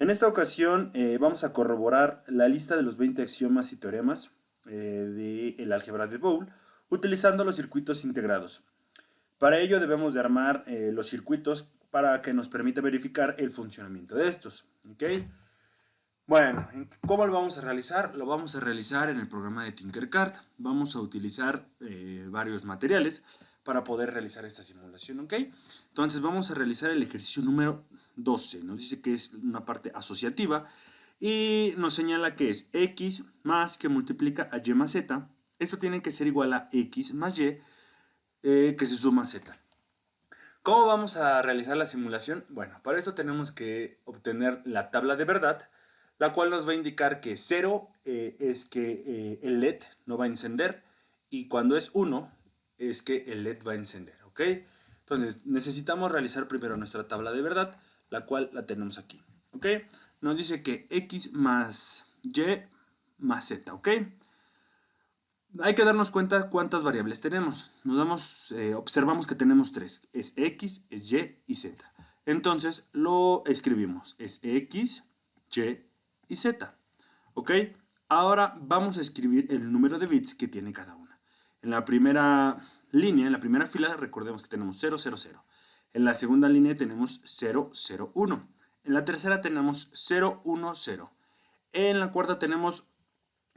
En esta ocasión vamos a corroborar la lista de los 20 axiomas y teoremas del álgebra de Boole utilizando los circuitos integrados. Para ello debemos de armar los circuitos para que nos permita verificar el funcionamiento de estos. ¿Okay? Bueno, ¿cómo lo vamos a realizar? Lo vamos a realizar en el programa de Tinkercad. Vamos a utilizar varios materiales para poder realizar esta simulación, ¿ok? Entonces vamos a realizar el ejercicio número 12. Nos dice que es una parte asociativa y nos señala que es x más que multiplica a y más z. Esto tiene que ser igual a x más y que se suma a z. ¿Cómo vamos a realizar la simulación? Bueno, para esto tenemos que obtener la tabla de verdad, la cual nos va a indicar que 0 es que el LED no va a encender y cuando es 1 es que el LED va a encender, ¿ok? Entonces necesitamos realizar primero nuestra tabla de verdad, la cual la tenemos aquí, ¿ok? Nos dice que x más y más z, ¿ok? Hay que darnos cuenta cuántas variables tenemos. Observamos que tenemos tres. Es x, es y z. Entonces lo escribimos. Es x, y y z. ¿Ok? Ahora vamos a escribir el número de bits que tiene cada una. En la primera línea, en la primera fila, recordemos que tenemos 0, 0, 0. En la segunda línea tenemos 0, 0, 1. En la tercera tenemos 0, 1, 0. En la cuarta tenemos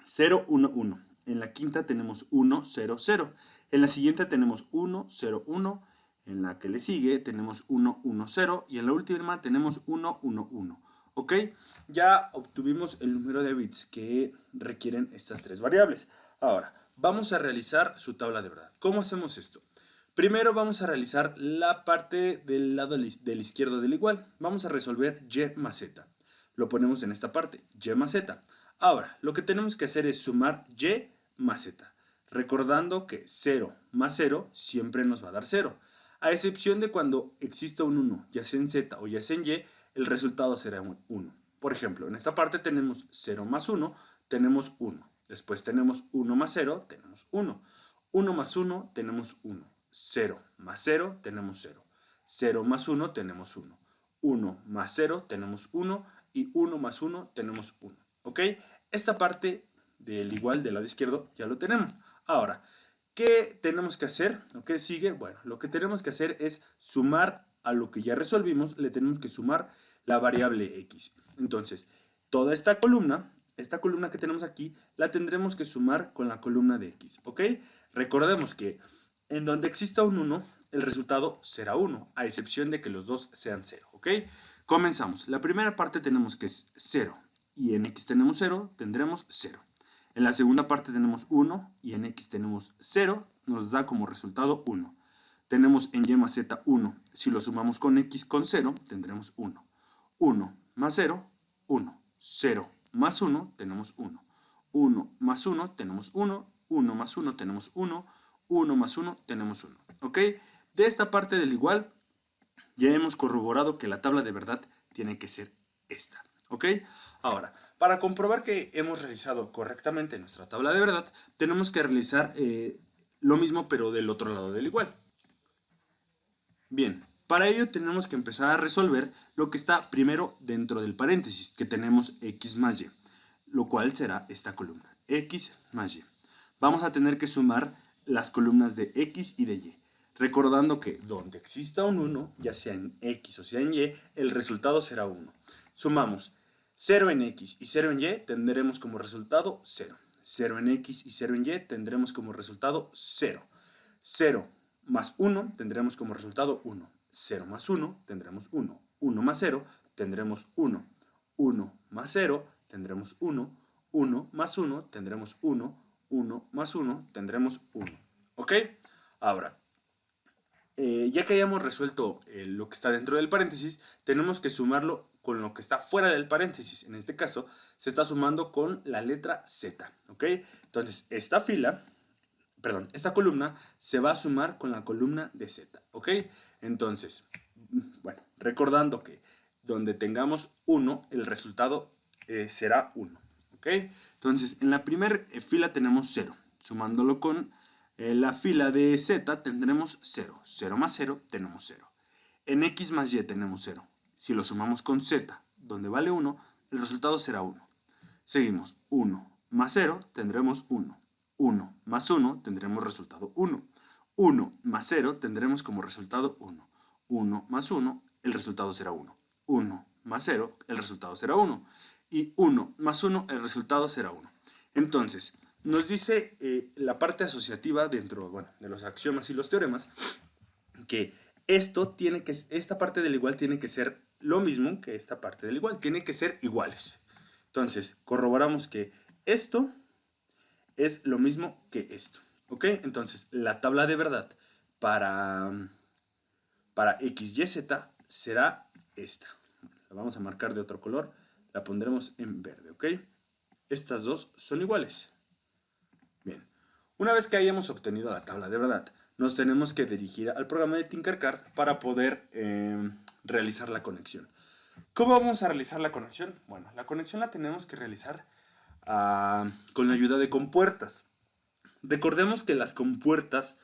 0, 1, 1. En la quinta tenemos 1, 0, 0. En la siguiente tenemos 1, 0, 1. En la que le sigue tenemos 1, 1, 0. Y en la última tenemos 1, 1, 1. ¿Ok? Ya obtuvimos el número de bits que requieren estas tres variables. Ahora, vamos a realizar su tabla de verdad. ¿Cómo hacemos esto? Primero vamos a realizar la parte del lado del izquierdo del igual. Vamos a resolver y más z. Lo ponemos en esta parte, y más z. Ahora, lo que tenemos que hacer es sumar y más z, recordando que 0 más 0 siempre nos va a dar 0, a excepción de cuando exista un 1, ya sea en z o ya sea en y, el resultado será un 1. Por ejemplo, en esta parte tenemos 0 más 1, tenemos 1. Después tenemos 1 más 0, tenemos 1. 1 más 1, tenemos 1. 0 más 0, tenemos 0. 0 más 1, tenemos 1. 1 más 0, tenemos 1. Y 1 más 1, tenemos 1. ¿Ok? Esta parte del igual del lado izquierdo ya lo tenemos. Ahora, ¿qué tenemos que hacer? ¿Qué sigue? Bueno, lo que tenemos que hacer es sumar a lo que ya resolvimos, le tenemos que sumar la variable x. Entonces, toda esta columna que tenemos aquí, la tendremos que sumar con la columna de x, ¿ok? Recordemos que en donde exista un 1, el resultado será 1, a excepción de que los dos sean 0, ¿ok? Comenzamos. La primera parte tenemos que es 0, y en x tenemos 0, tendremos 0. En la segunda parte tenemos 1 y en x tenemos 0, nos da como resultado 1. Tenemos en y más z 1, si lo sumamos con x con 0, tendremos 1. 1 más 0, 1. 0 más 1, tenemos 1. 1 más 1, tenemos 1. 1 más 1, tenemos 1. 1 más 1, tenemos 1. ¿Ok? De esta parte del igual, ya hemos corroborado que la tabla de verdad tiene que ser esta. ¿Ok? Ahora, para comprobar que hemos realizado correctamente nuestra tabla de verdad, tenemos que realizar lo mismo pero del otro lado del igual. Bien, para ello tenemos que empezar a resolver lo que está primero dentro del paréntesis, que tenemos x más y, lo cual será esta columna, x más y. Vamos a tener que sumar las columnas de x y de y, recordando que donde exista un 1, ya sea en x o sea en y, el resultado será 1. Sumamos 0 en x y 0 en y, tendremos como resultado 0. 0 en x y 0 en y, tendremos como resultado 0. 0 más 1 tendremos como resultado 1. 0 más 1 tendremos 1. 1 más 0 tendremos 1. 1 más 0 tendremos 1. 1 más 1 tendremos 1. 1 más 1 tendremos 1. ¿Ok? Ahora, ya que hayamos resuelto lo que está dentro del paréntesis, tenemos que sumarlo con lo que está fuera del paréntesis. En este caso, se está sumando con la letra Z. ¿Ok? Entonces, esta columna se va a sumar con la columna de Z, ¿ok? Entonces, bueno, recordando que donde tengamos 1, el resultado será 1, ¿ok? Entonces, en la primera fila tenemos 0. Sumándolo con la fila de Z tendremos 0. 0 más 0 tenemos 0. En X más Y tenemos 0. Si lo sumamos con Z donde vale 1, el resultado será 1. Seguimos, 1 más 0 tendremos 1. 1 más 1 tendremos resultado 1. 1 más 0 tendremos como resultado 1. 1 más 1, el resultado será 1. 1 más 0, el resultado será 1. Y 1 más 1, el resultado será 1. Entonces, nos dice la parte asociativa dentro, bueno, de los axiomas y los teoremas, que esta parte del igual tiene que ser lo mismo que esta parte del igual, tiene que ser iguales. Entonces, corroboramos que esto es lo mismo que esto, ¿ok? Entonces, la tabla de verdad para x, y, z será esta. La vamos a marcar de otro color, la pondremos en verde, ¿ok? Estas dos son iguales. Bien, una vez que hayamos obtenido la tabla de verdad, nos tenemos que dirigir al programa de Tinkercad para poder realizar la conexión. ¿Cómo vamos a realizar la conexión? Bueno, la conexión la tenemos que realizar con la ayuda de compuertas. Recordemos que las compuertas,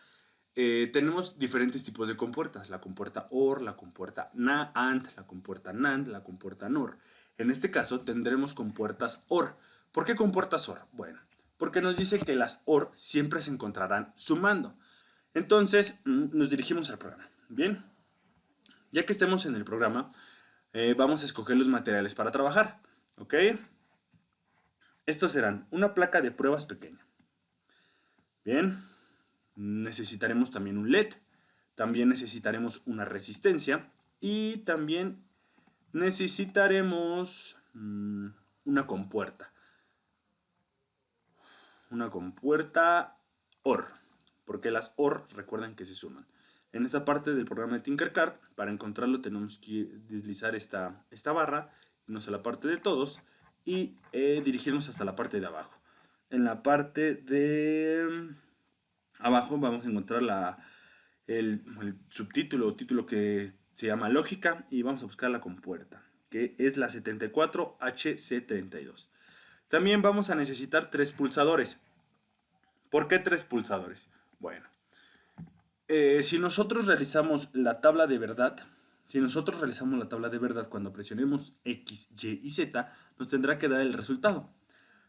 tenemos diferentes tipos de compuertas. La compuerta OR, la compuerta AND, la compuerta NAND, la compuerta NOR. En este caso tendremos compuertas OR. ¿Por qué compuertas OR? Bueno, porque nos dice que las OR siempre se encontrarán sumando. Entonces, nos dirigimos al programa. Bien, ya que estemos en el programa, vamos a escoger los materiales para trabajar. ¿Ok? Estos serán una placa de pruebas pequeña. Bien, necesitaremos también un LED. También necesitaremos una resistencia. Y también necesitaremos una compuerta. Una compuerta OR. Porque las OR recuerden que se suman. En esta parte del programa de Tinkercad, para encontrarlo tenemos que deslizar esta barra, irnos a la parte de todos y dirigirnos hasta la parte de abajo. En la parte de abajo vamos a encontrar el subtítulo o título que se llama lógica y vamos a buscar la compuerta, que es la 74HC32. También vamos a necesitar 3 pulsadores. ¿Por qué 3 pulsadores? Bueno, si nosotros realizamos la tabla de verdad, cuando presionemos X, Y y Z, nos tendrá que dar el resultado.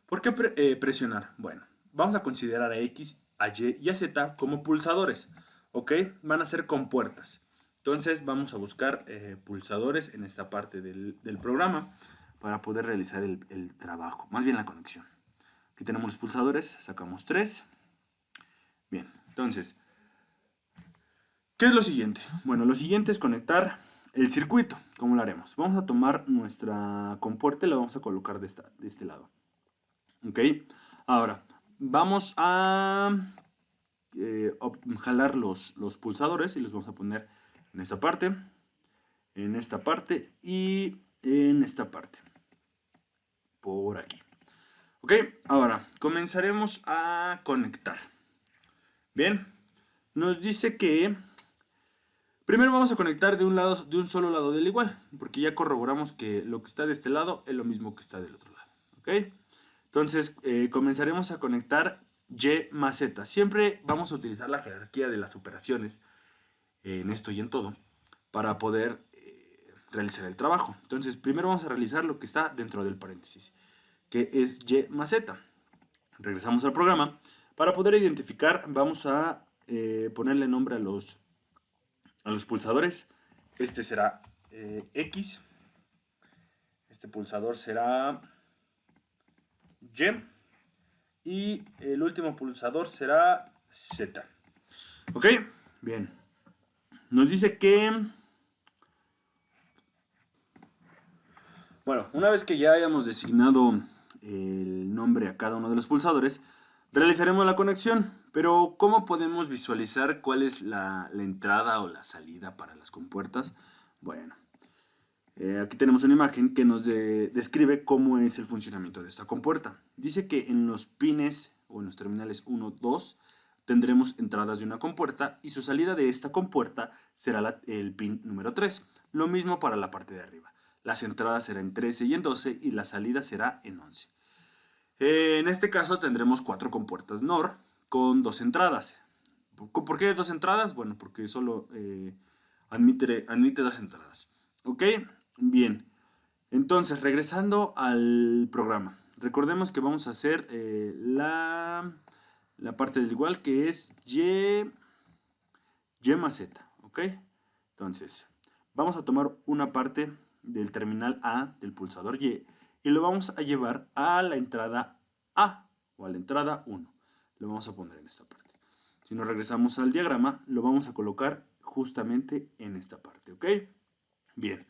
¿Por qué presionar? Bueno, vamos a considerar a X, a Y y a Z como pulsadores, ¿ok? Van a ser compuertas. Entonces vamos a buscar pulsadores en esta parte del programa para poder realizar el trabajo, más bien la conexión. Aquí tenemos los pulsadores, sacamos 3. Bien, entonces, ¿qué es lo siguiente? Bueno, lo siguiente es conectar el circuito. ¿Cómo lo haremos? Vamos a tomar nuestra compuerta y la vamos a colocar de este lado. ¿Ok? Ahora, vamos a jalar los pulsadores y los vamos a poner en esta parte y en esta parte. Por aquí. ¿Ok? Ahora, comenzaremos a conectar. Bien, nos dice que primero vamos a conectar de un solo lado del igual, porque ya corroboramos que lo que está de este lado es lo mismo que está del otro lado. ¿Ok? Entonces, comenzaremos a conectar Y más Z. Siempre vamos a utilizar la jerarquía de las operaciones en esto y en todo para poder realizar el trabajo. Entonces, primero vamos a realizar lo que está dentro del paréntesis, que es Y más Z. Regresamos al programa. Para poder identificar, vamos a ponerle nombre a los pulsadores. Este será X. Este pulsador será Y. Y el último pulsador será Z. ¿Ok? Bien. Nos dice que... Bueno, una vez que ya hayamos designado el nombre a cada uno de los pulsadores, realizaremos la conexión. Pero, ¿cómo podemos visualizar cuál es la entrada o la salida para las compuertas? Bueno, aquí tenemos una imagen que nos describe cómo es el funcionamiento de esta compuerta. Dice que en los pines o en los terminales 1, 2 tendremos entradas de una compuerta y su salida de esta compuerta será el pin número 3. Lo mismo para la parte de arriba. Las entradas serán en 13 y en 12 y la salida será en 11. En este caso tendremos 4 compuertas NOR con 2 entradas. ¿Por qué 2 entradas? Bueno, porque solo admite 2 entradas. ¿Ok? Bien. Entonces, regresando al programa, recordemos que vamos a hacer la parte del igual, que es y más z, ¿ok? Entonces, vamos a tomar una parte del terminal A del pulsador y lo vamos a llevar a la entrada A o a la entrada 1. Lo vamos a poner en esta parte. Si nos regresamos al diagrama, lo vamos a colocar justamente en esta parte, ¿ok? Bien.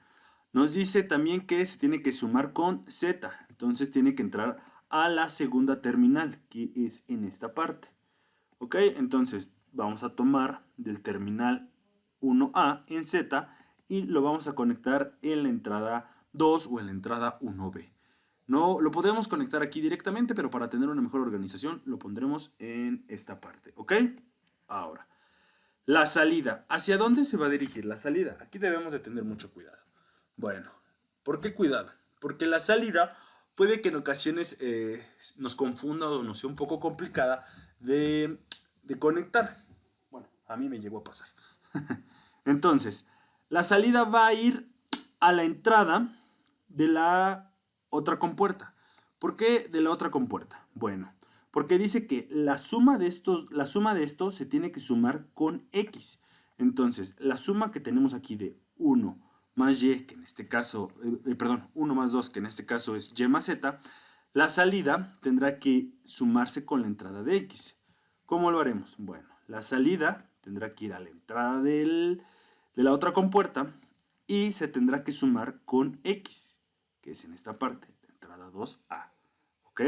Nos dice también que se tiene que sumar con Z, entonces tiene que entrar a la segunda terminal, que es en esta parte. ¿Ok? Entonces vamos a tomar del terminal 1A en Z y lo vamos a conectar en la entrada 2 o en la entrada 1B. No lo podemos conectar aquí directamente, pero para tener una mejor organización lo pondremos en esta parte. ¿Ok? Ahora, la salida. ¿Hacia dónde se va a dirigir la salida? Aquí debemos de tener mucho cuidado. Bueno, ¿por qué cuidado? Porque la salida puede que en ocasiones nos confunda o nos sea un poco complicada de conectar. Bueno, a mí me llegó a pasar. Entonces, la salida va a ir a la entrada de la otra compuerta. ¿Por qué de la otra compuerta? Bueno, porque dice que la suma de estos se tiene que sumar con x. Entonces, la suma que tenemos aquí de 1 más y, que en este caso, 1 más 2, que en este caso es y más z, la salida tendrá que sumarse con la entrada de x. ¿Cómo lo haremos? Bueno, la salida tendrá que ir a la entrada de la otra compuerta y se tendrá que sumar con x, que es en esta parte, la entrada 2a. ¿Ok?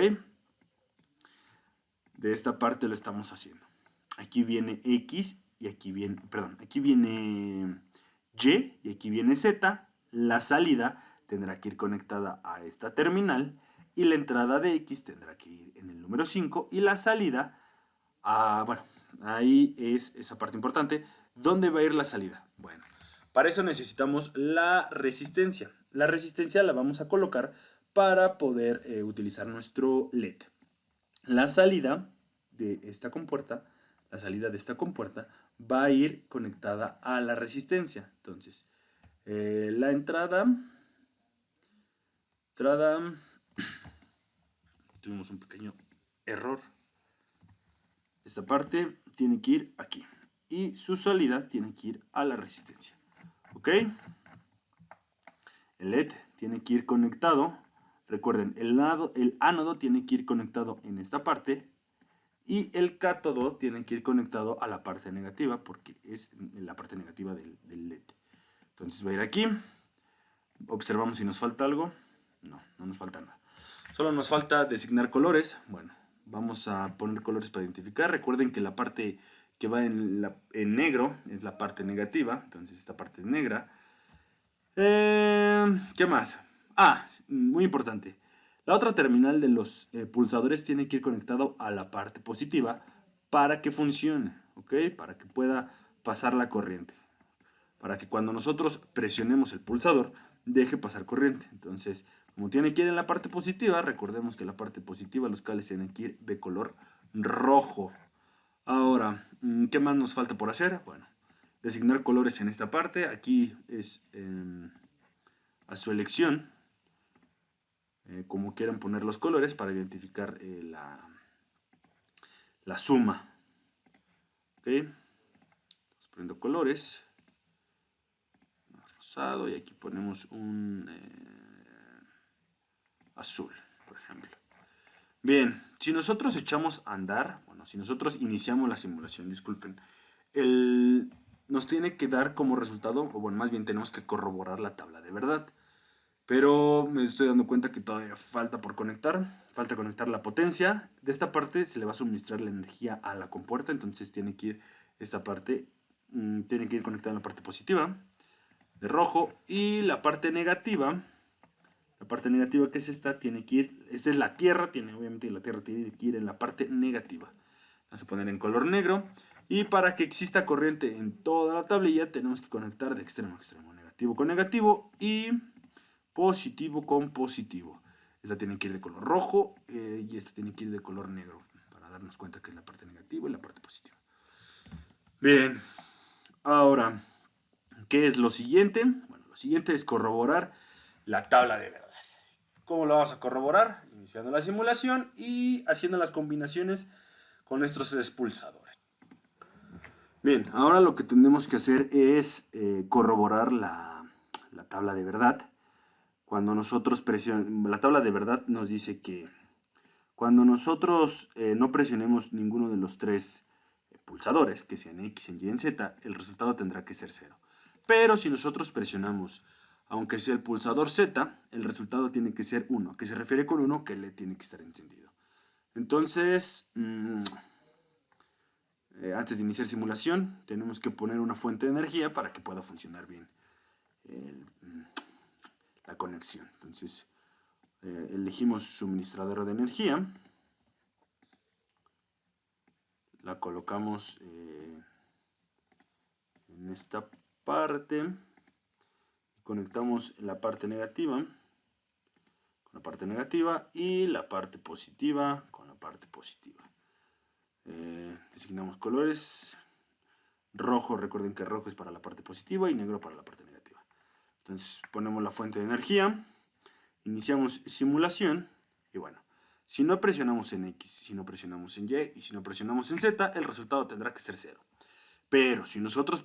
De esta parte lo estamos haciendo. Aquí viene x y aquí viene, perdón, aquí viene y aquí viene z. La salida tendrá que ir conectada a esta terminal y la entrada de x tendrá que ir en el número 5 y la salida bueno, ahí es esa parte importante. ¿Dónde va a ir la salida? Bueno, para eso necesitamos la resistencia. La resistencia la vamos a colocar para poder utilizar nuestro LED. La salida de esta compuerta, va a ir conectada a la resistencia. Entonces, la entrada, tuvimos un pequeño error. Esta parte tiene que ir aquí. Y su salida tiene que ir a la resistencia. ¿Ok? El LED tiene que ir conectado. Recuerden, el ánodo tiene que ir conectado en esta parte. Y el cátodo tiene que ir conectado a la parte negativa, porque es la parte negativa del LED. Entonces va a ir aquí. Observamos si nos falta algo. No, no nos falta nada. Solo nos falta designar colores. Bueno, vamos a poner colores para identificar. Recuerden que la parte que va en negro es la parte negativa. Entonces esta parte es negra. ¿Qué más? Muy importante. La otra terminal de los pulsadores tiene que ir conectado a la parte positiva para que funcione, ¿ok? Para que pueda pasar la corriente. Para que cuando nosotros presionemos el pulsador, deje pasar corriente. Entonces, como tiene que ir en la parte positiva, recordemos que la parte positiva los cables tienen que ir de color rojo. Ahora, ¿qué más nos falta por hacer? Bueno, designar colores en esta parte. Aquí es a su elección, como quieran poner los colores para identificar la suma. ¿Ok? Estamos poniendo colores. Rosado y aquí ponemos un azul, por ejemplo. Bien, si nosotros echamos a andar, bueno, si nosotros iniciamos la simulación, disculpen, nos tiene que dar como resultado, o bueno, más bien tenemos que corroborar la tabla de verdad. Pero me estoy dando cuenta que todavía falta por conectar. Falta conectar la potencia. De esta parte se le va a suministrar la energía a la compuerta. Entonces tiene que ir esta parte. Tiene que ir conectada en la parte positiva. De rojo. Y la parte negativa. La parte negativa que es esta. Tiene que ir. Esta es la tierra. Obviamente la tierra tiene que ir en la parte negativa. Vamos a poner en color negro. Y para que exista corriente en toda la tablilla. Tenemos que conectar de extremo a extremo. Negativo con negativo. Y positivo con positivo. Esta tiene que ir de color rojo y esta tiene que ir de color negro para darnos cuenta que es la parte negativa y la parte positiva. Bien, ahora, ¿qué es lo siguiente? Bueno, lo siguiente es corroborar la tabla de verdad. ¿Cómo lo vamos a corroborar? Iniciando la simulación y haciendo las combinaciones con nuestros expulsadores. Bien, ahora lo que tenemos que hacer es corroborar la tabla de verdad. Cuando nosotros presionamos, la tabla de verdad nos dice que cuando nosotros no presionemos ninguno de los tres pulsadores, que sean X, en Y, en Z, el resultado tendrá que ser 0. Pero si nosotros presionamos, aunque sea el pulsador Z, el resultado tiene que ser 1, que se refiere con 1 que LED tiene que estar encendido. Entonces, antes de iniciar simulación, tenemos que poner una fuente de energía para que pueda funcionar bien la conexión. Entonces, elegimos suministrador de energía, la colocamos en esta parte, conectamos la parte negativa con la parte negativa y la parte positiva con la parte positiva. Designamos colores. Rojo, recuerden que rojo es para la parte positiva y negro para la parte negativa. Entonces ponemos la fuente de energía, iniciamos simulación y bueno, si no presionamos en X, si no presionamos en Y y si no presionamos en Z, el resultado tendrá que ser 0. Pero si nosotros no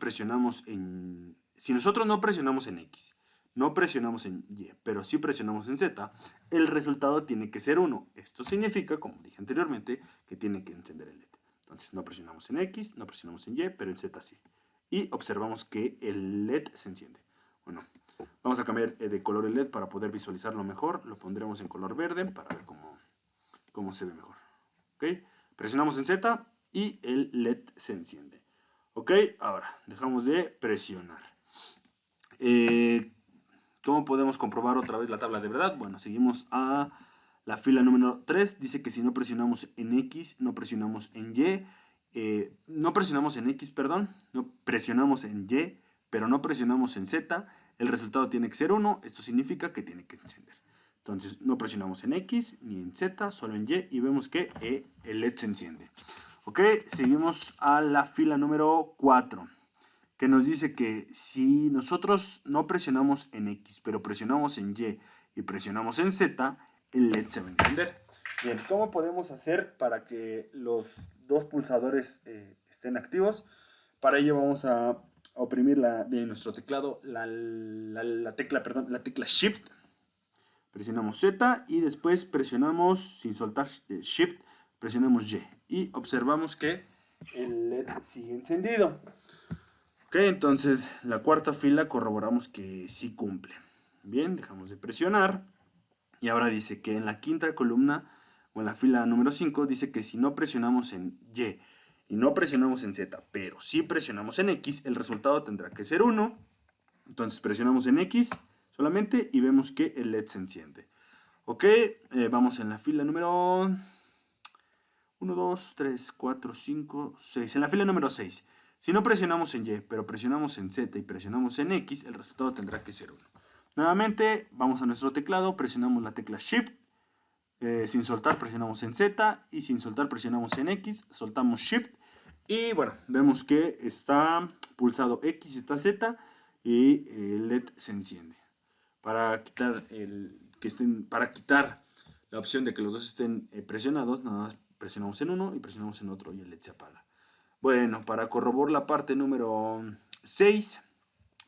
presionamos en X, no presionamos en Y, pero sí presionamos en Z, el resultado tiene que ser 1. Esto significa, como dije anteriormente, que tiene que encender el LED. Entonces no presionamos en X, no presionamos en Y, pero en Z sí. Y observamos que el LED se enciende. Bueno, vamos a cambiar de color el LED para poder visualizarlo mejor. Lo pondremos en color verde para ver cómo se ve mejor. ¿Okay? Presionamos en Z y el LED se enciende. Ok, ahora dejamos de presionar. ¿Cómo podemos comprobar otra vez la tabla de verdad? Bueno, seguimos a la fila número 3. Dice que si no presionamos en X, no presionamos en Y. No presionamos en X, perdón. No presionamos en Y, pero no presionamos en Z. El resultado tiene que ser 1. Esto significa que tiene que encender. Entonces, no presionamos en X ni en Z, solo en Y. Y vemos que el LED se enciende. Ok, seguimos a la fila número 4, que nos dice que si nosotros no presionamos en X, pero presionamos en Y y presionamos en Z, el LED se va a encender. Bien, ¿cómo podemos hacer para que los dos pulsadores estén activos? Para ello vamos a oprimir de nuestro teclado la tecla Shift. Presionamos Z y después presionamos, sin soltar Shift, presionamos Y. Y observamos que el LED sigue encendido. Ok, entonces la cuarta fila corroboramos que sí cumple. Bien, dejamos de presionar. Y ahora dice que en la quinta columna, o en la fila número 5, dice que si no presionamos en Y y no presionamos en Z, pero sí presionamos en X, el resultado tendrá que ser 1. Entonces presionamos en X solamente y vemos que el LED se enciende. Ok, vamos en la fila número 1, 2, 3, 4, 5, 6. En la fila número 6. Si no presionamos en Y, pero presionamos en Z y presionamos en X, el resultado tendrá que ser 1. Nuevamente, vamos a nuestro teclado, presionamos la tecla Shift. Sin soltar presionamos en Z y sin soltar presionamos en X. Soltamos Shift y bueno, vemos que está pulsado X y está Z y el LED se enciende. Para quitar la opción de que los dos estén presionados, nada más presionamos en uno y presionamos en otro y el LED se apaga. Bueno, para corroborar la parte número 6,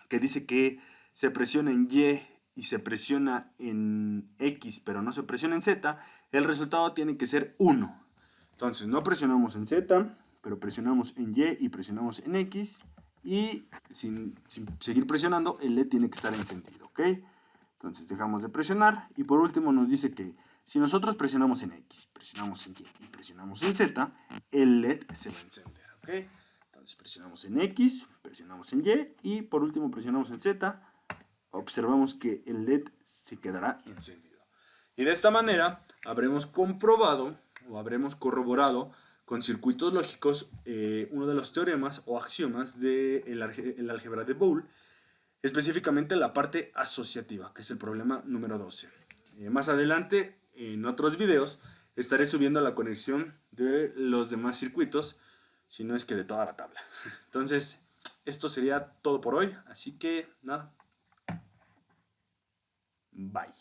que dice que se presiona en Y y se presiona en X, pero no se presiona en Z, el resultado tiene que ser 1. Entonces, no presionamos en Z, pero presionamos en Y y presionamos en X, y sin seguir presionando, el LED tiene que estar encendido, ¿ok? Entonces dejamos de presionar y por último nos dice que si nosotros presionamos en X, presionamos en Y y presionamos en Z, el LED se va a encender, ¿ok? Entonces presionamos en X, presionamos en Y y por último presionamos en Z, observamos que el LED se quedará encendido. Y de esta manera habremos comprobado o habremos corroborado con circuitos lógicos uno de los teoremas o axiomas del álgebra de Boole, específicamente la parte asociativa, que es el problema número 12. Más adelante, en otros videos, estaré subiendo la conexión de los demás circuitos, si no es que de toda la tabla. Entonces, esto sería todo por hoy, así que nada. Bye.